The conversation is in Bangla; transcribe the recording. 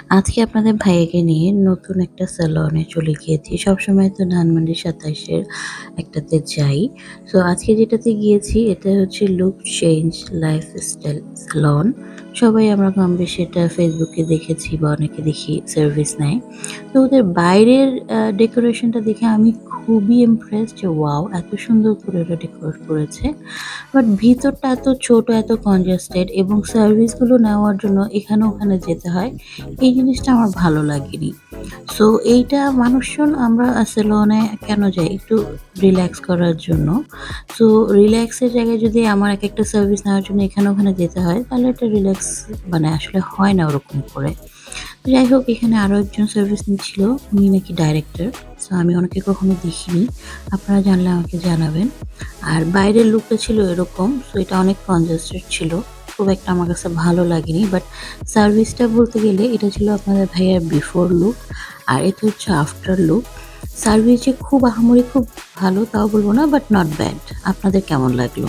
আজকে আপনাদের ভাইয়াকে নিয়ে নতুন একটা সেলুনে চলে গিয়েছি। সবসময় তো ধানমন্ডি ২৭ এর একটাতে যাই। সো আজকে যেটাতে গিয়েছি এটা হচ্ছে লুক চেঞ্জ লাইফস্টাইল সেলন। সবাই আমরা কমবেশি এটা Facebook এ দেখেছি বা অনেকে দেখি সার্ভিস নেয়। তো ওদের বাইরের ডেকোরেশনটা দেখে আমি খুবই ইমপ্রেসড যে ওয়াও! এত সুন্দর করে ওরা ডেকোরেট করেছে। বাট ভিতরটা এত ছোট, এত কনজেস্টেড এবং সার্ভিসগুলো নেওয়ার জন্য এখানে ওখানে যেতে হয়। এই জিনিসটা আমার ভালো লাগেনি। সো এইটা মানুষজন আমরা সেলুনে কেন যাই? একটু রিল্যাক্স করার জন্য। সো রিল্যাক্সের জায়গায় যদি আমার একেকটা সার্ভিস নেওয়ার জন্য এখানে ওখানে যেতে হয়, তাহলে এটা রিল্যাক্স মানে আসলে হয় না ওরকম করে। যাই হোক এখানে আরো একজন সার্ভিস নিচ্ছিল। উনি নাকি ডাইরেক্টর। সো আমি ওনাকে কখনো দেখিনি। আপনারা জানলে আমাকে জানাবেন। আর বাইরের লুকটা ছিল এরকম। সো এটা অনেক কনজেস্টেড ছিল। খুব একটা আমার কাছে ভালো লাগেনি। বাট সার্ভিসটা বলতে গেলে এটা ছিল আপনাদের ভাইয়ার বিফোর লুক। আর এটা হচ্ছে আফটার লুক। সার্ভিস যে খুব আহামরি খুব ভালো তাও বলব না বাট নট ব্যাড। আপনাদের কেমন লাগলো?